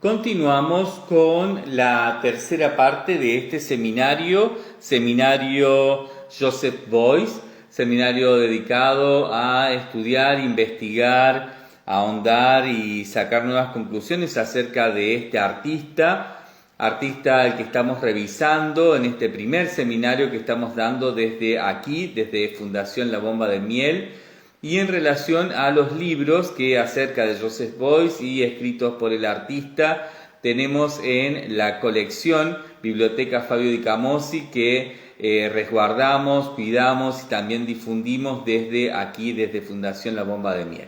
Continuamos con la tercera parte de este seminario Joseph Beuys, seminario dedicado a estudiar, investigar, ahondar y sacar nuevas conclusiones acerca de este artista al que estamos revisando en este primer seminario que estamos dando desde aquí, desde Fundación La Bomba de Miel, y en relación a los libros que acerca de Joseph Beuys y escritos por el artista tenemos en la colección Biblioteca Fabio Di Camosi que resguardamos, cuidamos y también difundimos desde aquí, desde Fundación La Bomba de Miel.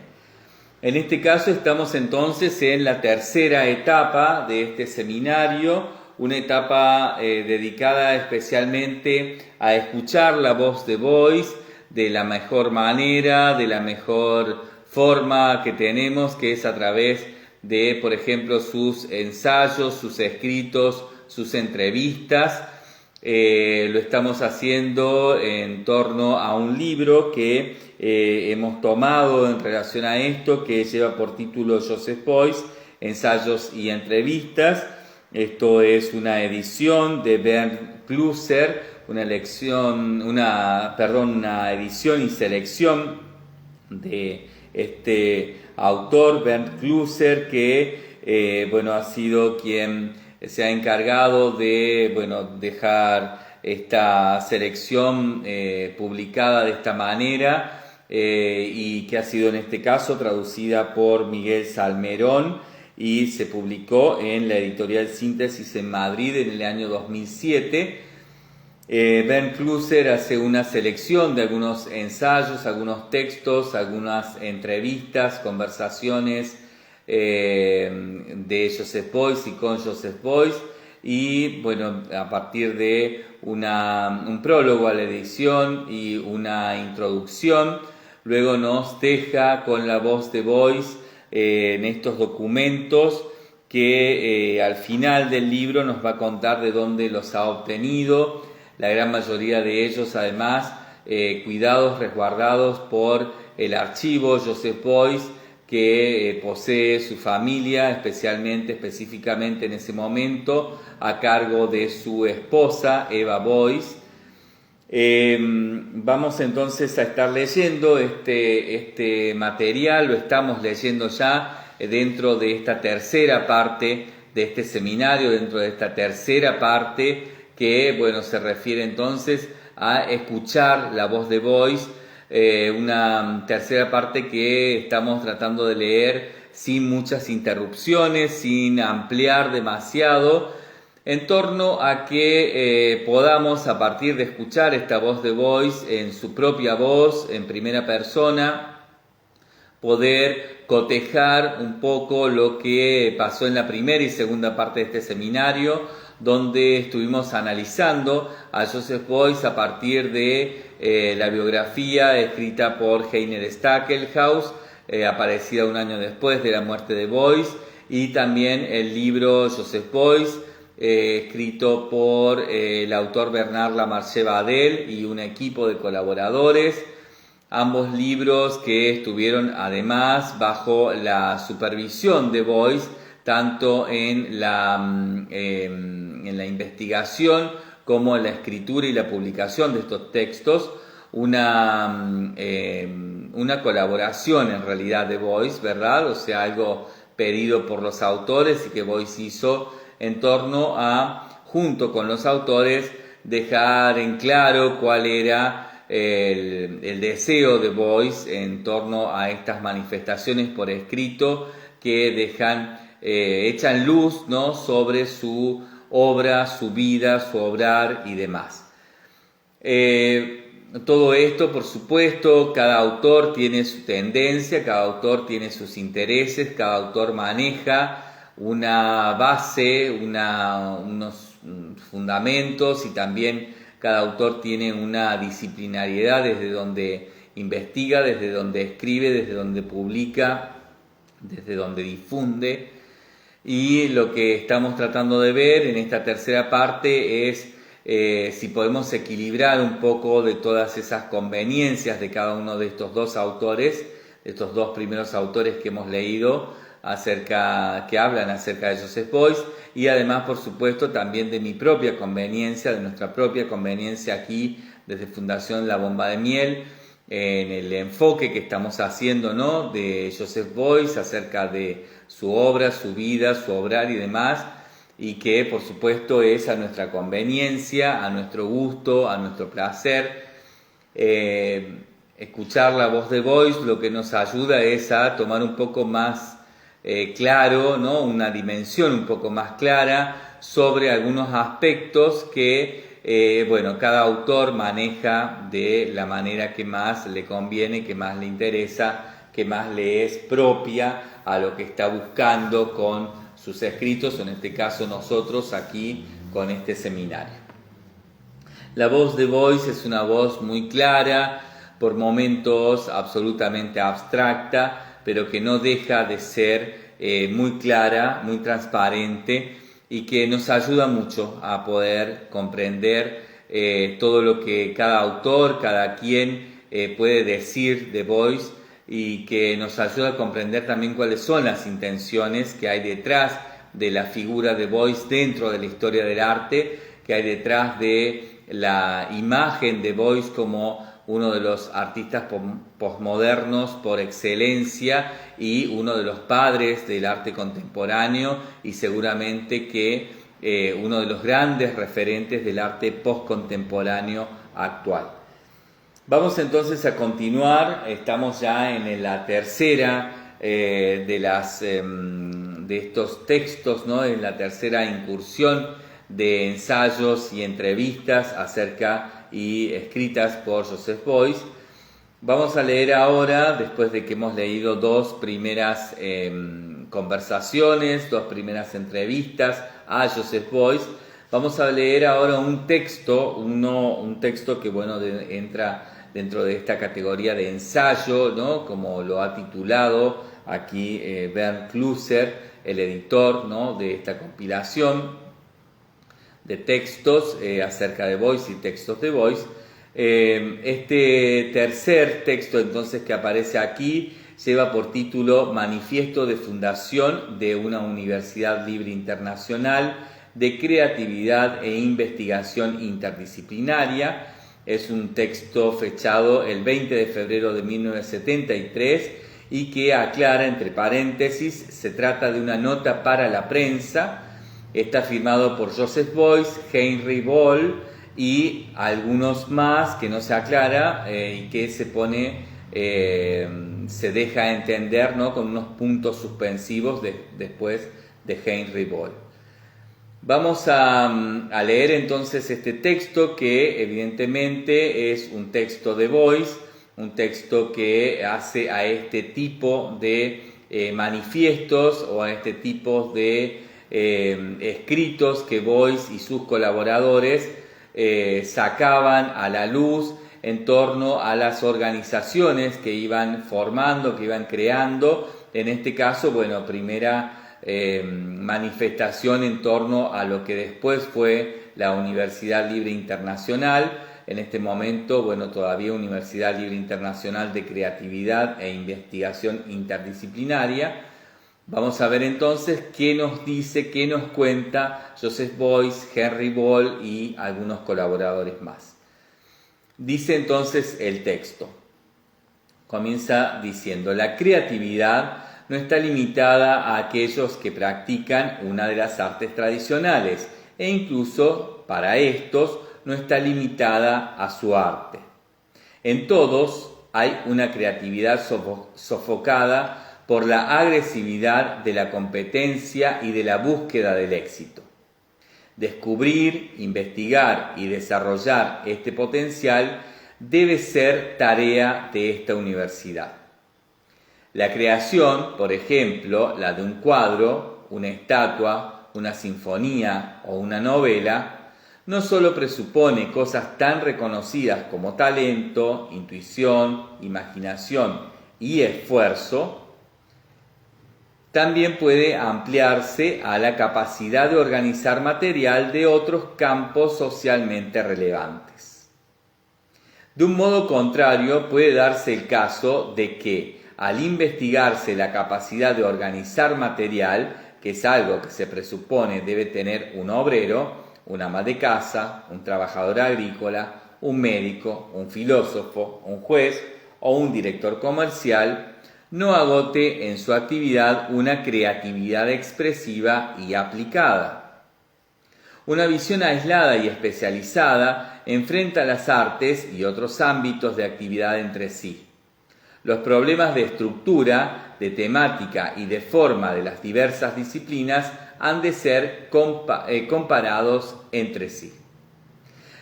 En este caso estamos entonces en la tercera etapa de este seminario, una etapa dedicada especialmente a escuchar la voz de Beuys de la mejor manera, de la mejor forma que tenemos, que es a través de, por ejemplo, sus ensayos, sus escritos, sus entrevistas. Lo estamos haciendo en torno a un libro que hemos tomado en relación a esto, que lleva por título Joseph Beuys, Ensayos y Entrevistas. Esto es una edición de Bernd Klüser, una edición y selección de este autor, Bernd Klüser, que ha sido quien se ha encargado de dejar esta selección publicada de esta manera y que ha sido en este caso traducida por Miguel Salmerón y se publicó en la editorial Síntesis en Madrid en el año 2007. Bernd Klüser hace una selección de algunos ensayos, algunos textos, algunas entrevistas, conversaciones de Joseph Beuys y con Joseph Beuys, y a partir de un prólogo a la edición y una introducción, luego nos deja con la voz de Beuys en estos documentos que al final del libro nos va a contar de dónde los ha obtenido, la gran mayoría de ellos además cuidados, resguardados por el archivo Joseph Beuys que posee su familia, específicamente en ese momento, a cargo de su esposa, Eva Beuys. Vamos entonces a estar leyendo este material, lo estamos leyendo ya dentro de esta tercera parte de este seminario, dentro de esta tercera parte que se refiere entonces a escuchar la voz de Beuys, una tercera parte que estamos tratando de leer sin muchas interrupciones, sin ampliar demasiado, en torno a que podamos, a partir de escuchar esta voz de Beuys en su propia voz, en primera persona, poder cotejar un poco lo que pasó en la primera y segunda parte de este seminario, donde estuvimos analizando a Joseph Beuys a partir de la biografía escrita por Heiner Stackelhaus, aparecida un año después de la muerte de Beuys, y también el libro Joseph Beuys, escrito por el autor Bernard Lamarche Badel y un equipo de colaboradores. Ambos libros que estuvieron además bajo la supervisión de Beuys, tanto en la investigación como en la escritura y la publicación de estos textos, una colaboración en realidad de Beuys, ¿verdad? O sea, algo pedido por los autores y que Beuys hizo en torno a, junto con los autores, dejar en claro cuál era el deseo de Beuys en torno a estas manifestaciones por escrito que echan luz, ¿no?, sobre su obra, su vida, su obrar y demás. Todo esto, por supuesto, cada autor tiene su tendencia, cada autor tiene sus intereses, cada autor maneja una base, unos fundamentos, y también cada autor tiene una disciplinariedad desde donde investiga, desde donde escribe, desde donde publica, desde donde difunde. Y lo que estamos tratando de ver en esta tercera parte es si podemos equilibrar un poco de todas esas conveniencias de cada uno de estos dos autores, de estos dos primeros autores que hemos leído que hablan acerca de Joseph Beuys, y además, por supuesto, también de mi propia conveniencia, de nuestra propia conveniencia aquí desde Fundación La Bomba de Miel, en el enfoque que estamos haciendo, ¿no?, de Joseph Beuys acerca de su obra, su vida, su obrar y demás, y que por supuesto es a nuestra conveniencia, a nuestro gusto, a nuestro placer. Escuchar la voz de Beuys lo que nos ayuda es a tomar un poco más claro, ¿no?, una dimensión un poco más clara sobre algunos aspectos que cada autor maneja de la manera que más le conviene, que más le interesa, que más le es propia a lo que está buscando con sus escritos, o en este caso nosotros aquí con este seminario. La voz de Beuys es una voz muy clara, por momentos absolutamente abstracta, pero que no deja de ser muy clara, muy transparente, y que nos ayuda mucho a poder comprender todo lo que cada autor, cada quien puede decir de Beuys, y que nos ayuda a comprender también cuáles son las intenciones que hay detrás de la figura de Beuys dentro de la historia del arte, que hay detrás de la imagen de Beuys como uno de los artistas posmodernos por excelencia y uno de los padres del arte contemporáneo, y seguramente que uno de los grandes referentes del arte postcontemporáneo actual. Vamos entonces a continuar, estamos ya en la tercera de estos textos, ¿no?, en la tercera incursión de ensayos y entrevistas acerca y escritas por Joseph Beuys. Vamos a leer ahora, después de que hemos leído dos primeras conversaciones, dos primeras entrevistas a Joseph Beuys, vamos a leer ahora un texto que entra dentro de esta categoría de ensayo, ¿no?, como lo ha titulado aquí Bernd Klusser, el editor, ¿no?, de esta compilación de textos acerca de Beuys y textos de Beuys. Este tercer texto entonces que aparece aquí lleva por título Manifiesto de Fundación de una Universidad Libre Internacional de Creatividad e Investigación Interdisciplinaria. Es un texto fechado el 20 de febrero de 1973 y que aclara, entre paréntesis, se trata de una nota para la prensa. Está firmado por Joseph Beuys, Heinrich Böll y algunos más que no se aclara y que se deja entender, ¿no?, con unos puntos suspensivos después de Heinrich Böll. Vamos a leer entonces este texto, que evidentemente es un texto de Beuys, un texto que hace a este tipo de manifiestos o a este tipo de escritos que Beuys y sus colaboradores sacaban a la luz en torno a las organizaciones que iban formando, que iban creando. En este caso, primera manifestación en torno a lo que después fue la Universidad Libre Internacional, en este momento, todavía Universidad Libre Internacional de Creatividad e Investigación Interdisciplinaria. Vamos a ver entonces qué nos dice, qué nos cuenta Joseph Beuys, Heinrich Böll y algunos colaboradores más. Dice entonces el texto. Comienza diciendo: la creatividad no está limitada a aquellos que practican una de las artes tradicionales, e incluso para estos no está limitada a su arte. En todos hay una creatividad sofocada por la agresividad de la competencia y de la búsqueda del éxito. Descubrir, investigar y desarrollar este potencial debe ser tarea de esta universidad. La creación, por ejemplo, la de un cuadro, una estatua, una sinfonía o una novela, no solo presupone cosas tan reconocidas como talento, intuición, imaginación y esfuerzo, también puede ampliarse a la capacidad de organizar material de otros campos socialmente relevantes. De un modo contrario, puede darse el caso de que, al investigarse la capacidad de organizar material, que es algo que se presupone debe tener un obrero, un ama de casa, un trabajador agrícola, un médico, un filósofo, un juez o un director comercial, no agote en su actividad una creatividad expresiva y aplicada. Una visión aislada y especializada enfrenta las artes y otros ámbitos de actividad entre sí. Los problemas de estructura, de temática y de forma de las diversas disciplinas han de ser comparados entre sí.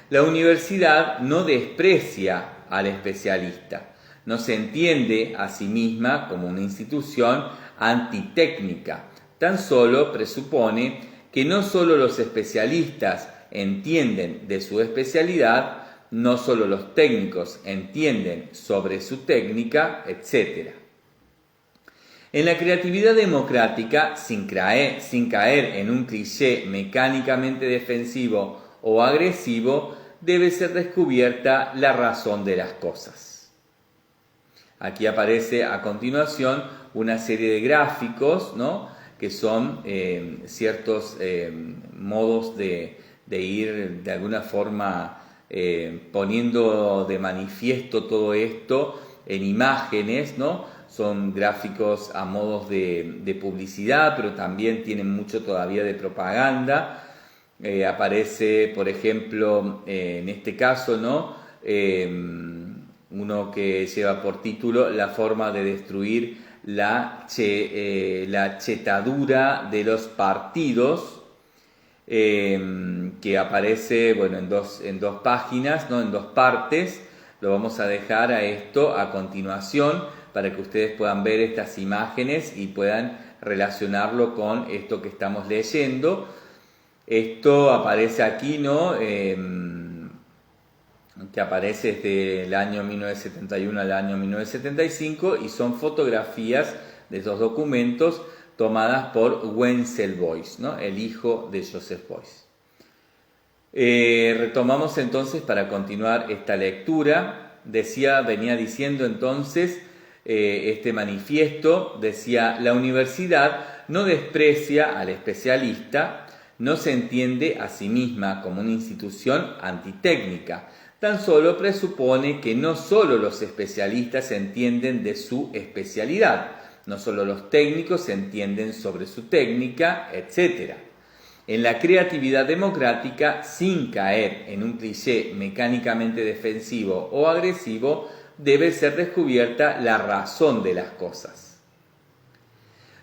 La universidad no desprecia al especialista, no se entiende a sí misma como una institución antitécnica, tan solo presupone que no solo los especialistas entienden de su especialidad, no solo los técnicos entienden sobre su técnica, etc. En la creatividad democrática, sin caer en un cliché mecánicamente defensivo o agresivo, debe ser descubierta la razón de las cosas. Aquí aparece a continuación una serie de gráficos, ¿no?, que son ciertos modos de ir de alguna forma poniendo de manifiesto todo esto en imágenes, ¿no? Son gráficos a modos de publicidad, pero también tienen mucho todavía de propaganda. Aparece, por ejemplo, en este caso, ¿no?, uno que lleva por título La forma de destruir la chetadura de los partidos, que aparece, bueno, en dos páginas, ¿no?, en dos partes. Lo vamos a dejar a esto a continuación para que ustedes puedan ver estas imágenes y puedan relacionarlo con esto que estamos leyendo. Esto aparece aquí, ¿no?, que aparece desde el año 1971 al año 1975, y son fotografías de esos documentos tomadas por Wenzel Boyce, ¿no?, el hijo de Joseph Boyce. Retomamos entonces para continuar esta lectura. Venía diciendo entonces este manifiesto, decía: la universidad no desprecia al especialista, no se entiende a sí misma como una institución antitécnica, tan solo presupone que no solo los especialistas entienden de su especialidad, no solo los técnicos entienden sobre su técnica, etc. En la creatividad democrática, sin caer en un cliché mecánicamente defensivo o agresivo, debe ser descubierta la razón de las cosas.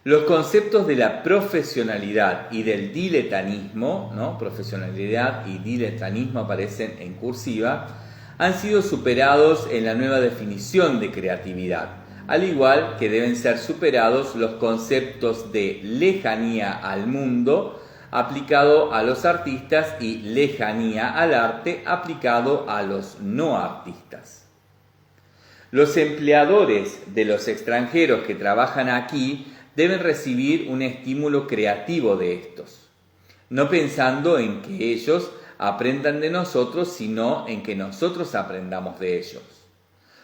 Los conceptos de la profesionalidad y del diletanismo, ¿no?, profesionalidad y diletanismo aparecen en cursiva, han sido superados en la nueva definición de creatividad, al igual que deben ser superados los conceptos de lejanía al mundo aplicado a los artistas y lejanía al arte aplicado a los no artistas. Los empleadores de los extranjeros que trabajan aquí deben recibir un estímulo creativo de estos, no pensando en que ellos aprendan de nosotros, sino en que nosotros aprendamos de ellos.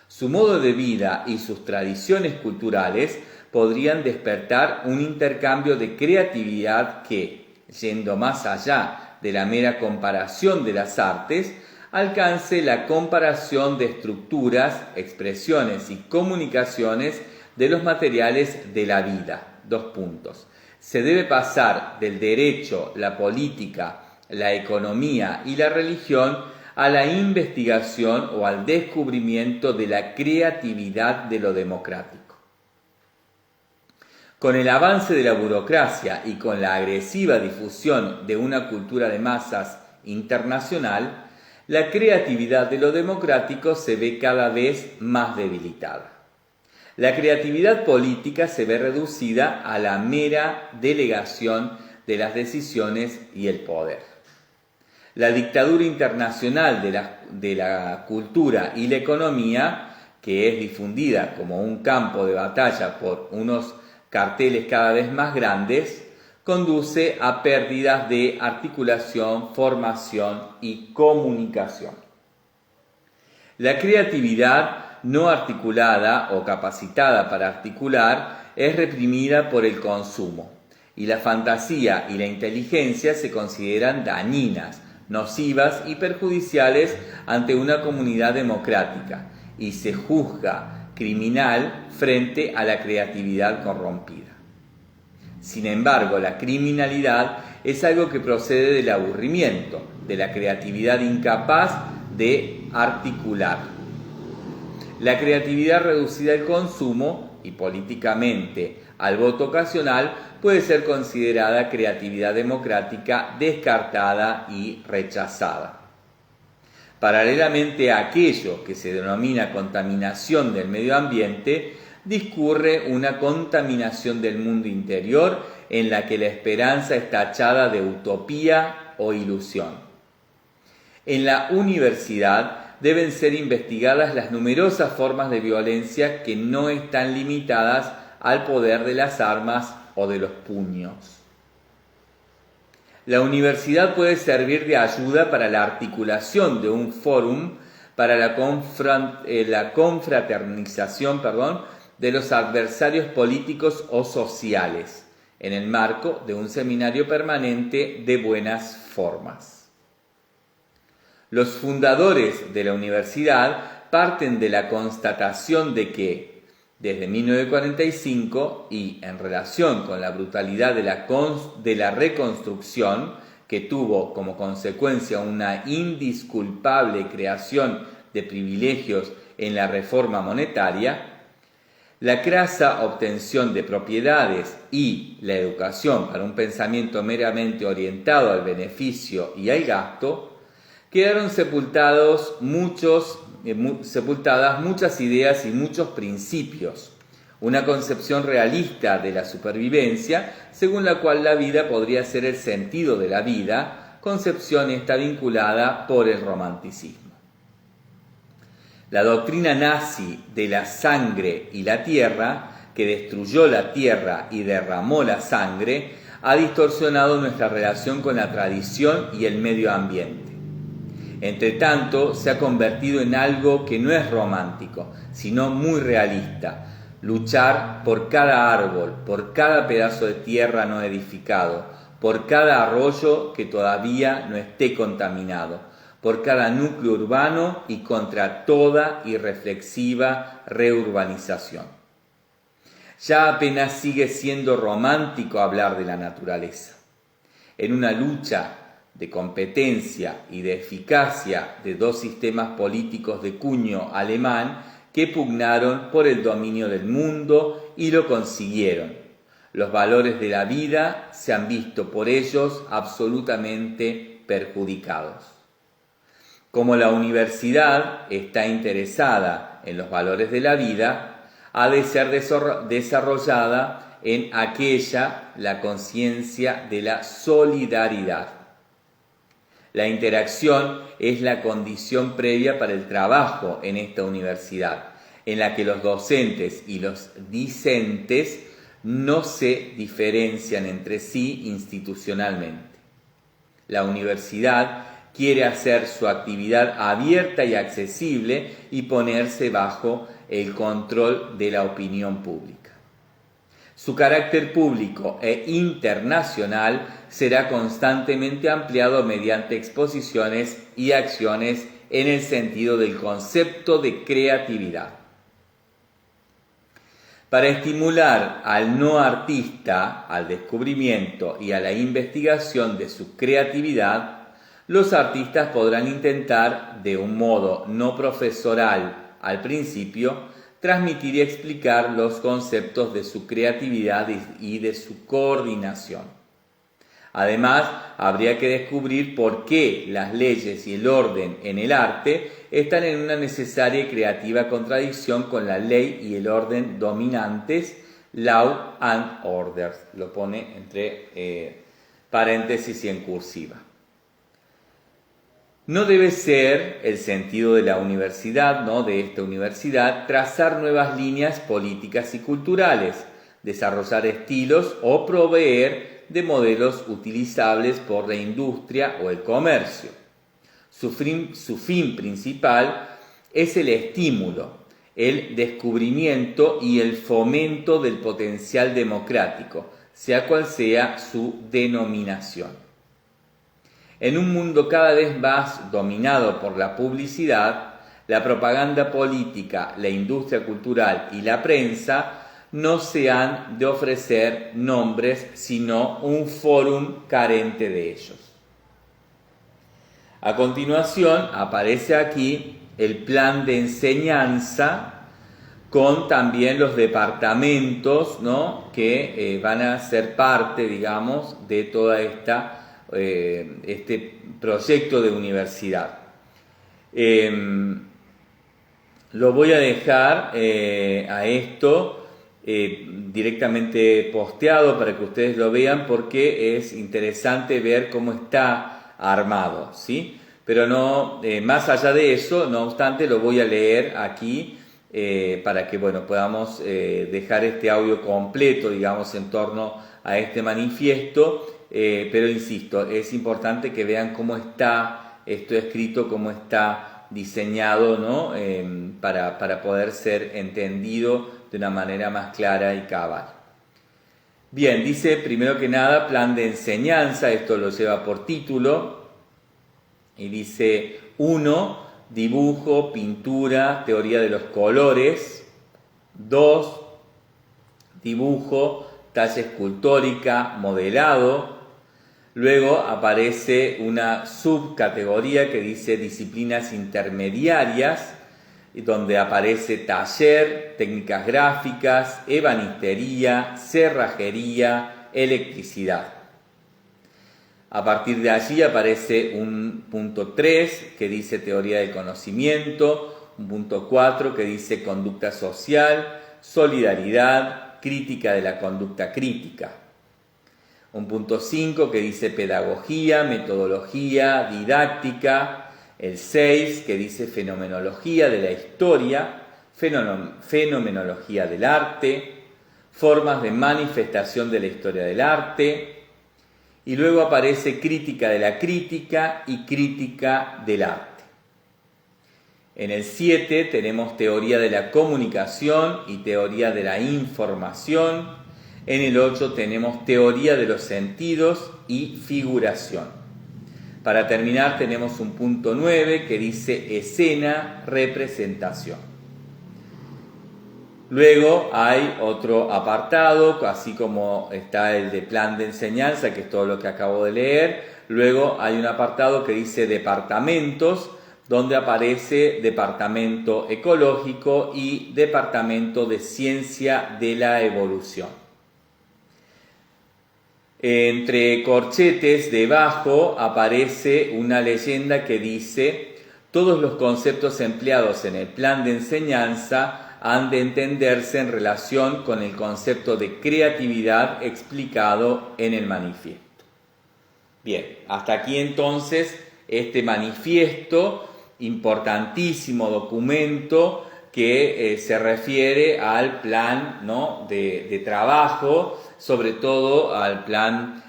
Su modo de vida y sus tradiciones culturales podrían despertar un intercambio de creatividad que, yendo más allá de la mera comparación de las artes, alcance la comparación de estructuras, expresiones y comunicaciones de los materiales de la vida. 2 puntos. Se debe pasar del derecho, la política, la economía y la religión a la investigación o al descubrimiento de la creatividad de lo democrático. Con el avance de la burocracia y con la agresiva difusión de una cultura de masas internacional, la creatividad de lo democrático se ve cada vez más debilitada. La creatividad política se ve reducida a la mera delegación de las decisiones y el poder. La dictadura internacional de la cultura y la economía, que es difundida como un campo de batalla por unos carteles cada vez más grandes, conduce a pérdidas de articulación, formación y comunicación. La creatividad no articulada o capacitada para articular es reprimida por el consumo, y la fantasía y la inteligencia se consideran dañinas, nocivas y perjudiciales ante una comunidad democrática, y se juzga criminal frente a la creatividad corrompida. Sin embargo, la criminalidad es algo que procede del aburrimiento, de la creatividad incapaz de articular. La creatividad reducida al consumo y políticamente al voto ocasional puede ser considerada creatividad democrática descartada y rechazada. Paralelamente a aquello que se denomina contaminación del medio ambiente, discurre una contaminación del mundo interior en la que la esperanza es tachada de utopía o ilusión. En la universidad deben ser investigadas las numerosas formas de violencia que no están limitadas al poder de las armas o de los puños. La universidad puede servir de ayuda para la articulación de un fórum para la confraternización de los adversarios políticos o sociales, en el marco de un seminario permanente de buenas formas. Los fundadores de la universidad parten de la constatación de que, desde 1945 y en relación con la brutalidad de la reconstrucción, que tuvo como consecuencia una indisculpable creación de privilegios en la reforma monetaria, la crasa obtención de propiedades y la educación para un pensamiento meramente orientado al beneficio y al gasto, quedaron sepultadas muchas ideas y muchos principios, una concepción realista de la supervivencia, según la cual la vida podría ser el sentido de la vida, concepción esta vinculada por el romanticismo. La doctrina nazi de la sangre y la tierra, que destruyó la tierra y derramó la sangre, ha distorsionado nuestra relación con la tradición y el medio ambiente. Entre tanto, se ha convertido en algo que no es romántico, sino muy realista. Luchar por cada árbol, por cada pedazo de tierra no edificado, por cada arroyo que todavía no esté contaminado, por cada núcleo urbano y contra toda irreflexiva reurbanización. Ya apenas sigue siendo romántico hablar de la naturaleza. En una lucha de competencia y de eficacia de dos sistemas políticos de cuño alemán que pugnaron por el dominio del mundo y lo consiguieron. Los valores de la vida se han visto por ellos absolutamente perjudicados. Como la universidad está interesada en los valores de la vida, ha de ser desarrollada en aquella la conciencia de la solidaridad. La interacción es la condición previa para el trabajo en esta universidad, en la que los docentes y los discentes no se diferencian entre sí institucionalmente. La universidad quiere hacer su actividad abierta y accesible y ponerse bajo el control de la opinión pública. Su carácter público e internacional será constantemente ampliado mediante exposiciones y acciones en el sentido del concepto de creatividad. Para estimular al no artista al descubrimiento y a la investigación de su creatividad, los artistas podrán intentar, de un modo no profesoral al principio, transmitir y explicar los conceptos de su creatividad y de su coordinación. Además, habría que descubrir por qué las leyes y el orden en el arte están en una necesaria y creativa contradicción con la ley y el orden dominantes, law and order. Lo pone entre paréntesis y en cursiva. No debe ser el sentido de la universidad, de esta universidad, trazar nuevas líneas políticas y culturales, desarrollar estilos o proveer de modelos utilizables por la industria o el comercio. Su fin principal es el estímulo, el descubrimiento y el fomento del potencial democrático, sea cual sea su denominación. En un mundo cada vez más dominado por la publicidad, la propaganda política, la industria cultural y la prensa no se han de ofrecer nombres, sino un fórum carente de ellos. A continuación aparece aquí el plan de enseñanza con también los departamentos, ¿no?, que van a ser parte, digamos, de toda este proyecto de universidad. Lo voy a dejar a esto directamente posteado para que ustedes lo vean, porque es interesante ver cómo está armado, ¿sí? Pero no, más allá de eso, no obstante, lo voy a leer aquí para que, bueno, podamos dejar este audio completo, digamos, en torno a este manifiesto, pero insisto, es importante que vean cómo está esto escrito, cómo está diseñado, ¿no?, para poder ser entendido de una manera más clara y cabal. Bien, dice primero que nada plan de enseñanza, esto lo lleva por título, y dice 1, dibujo, pintura, teoría de los colores. 2, dibujo, talla escultórica, modelado. Luego aparece una subcategoría que dice disciplinas intermediarias, donde aparece taller, técnicas gráficas, ebanistería, cerrajería, electricidad. A partir de allí aparece un punto 3 que dice teoría del conocimiento, un punto 4 que dice conducta social, solidaridad, crítica de la conducta crítica. Un punto 5 que dice pedagogía, metodología, didáctica. El 6 que dice fenomenología de la historia, fenomenología del arte, formas de manifestación de la historia del arte. Y luego aparece crítica de la crítica y crítica del arte. En el 7 tenemos teoría de la comunicación y teoría de la información. En el 8 tenemos teoría de los sentidos y figuración. Para terminar tenemos un punto 9 que dice escena, representación. Luego hay otro apartado, así como está el de plan de enseñanza, que es todo lo que acabo de leer. Luego hay un apartado que dice departamentos, donde aparece departamento ecológico y departamento de ciencia de la evolución. Entre corchetes debajo aparece una leyenda que dice: todos los conceptos empleados en el plan de enseñanza han de entenderse en relación con el concepto de creatividad explicado en el manifiesto. Bien, hasta aquí entonces este manifiesto, importantísimo documento que se refiere al plan, ¿no?, de trabajo, sobre todo al plan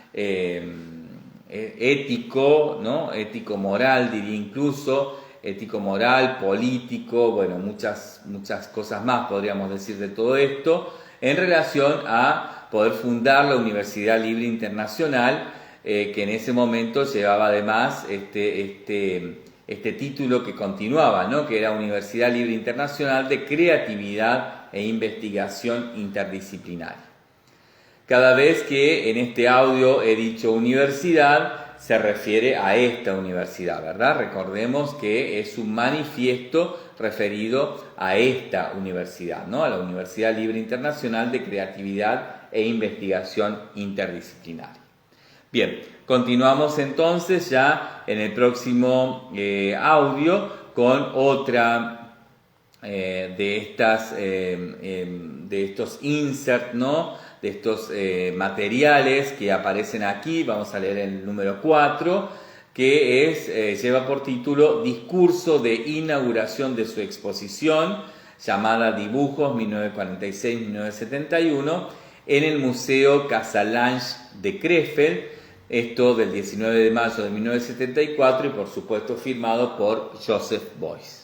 ético, ¿no?, ético-moral, diría incluso, ético-moral, político, bueno, muchas cosas más podríamos decir de todo esto, en relación a poder fundar la Universidad Libre Internacional, que en ese momento llevaba además este título que continuaba, ¿no?, que era Universidad Libre Internacional de Creatividad e Investigación Interdisciplinaria. Cada vez que en este audio he dicho universidad, se refiere a esta universidad, ¿verdad? Recordemos que es un manifiesto referido a esta universidad, ¿no?, a la Universidad Libre Internacional de Creatividad e Investigación Interdisciplinaria. Bien, continuamos entonces ya en el próximo audio con otra de estos inserts, ¿no?, de estos materiales que aparecen aquí. Vamos a leer el número 4, que lleva por título Discurso de inauguración de su exposición, llamada Dibujos 1946-1971, en el Museo Casalange de Krefeld, esto del 19 de mayo de 1974, y por supuesto firmado por Joseph Beuys.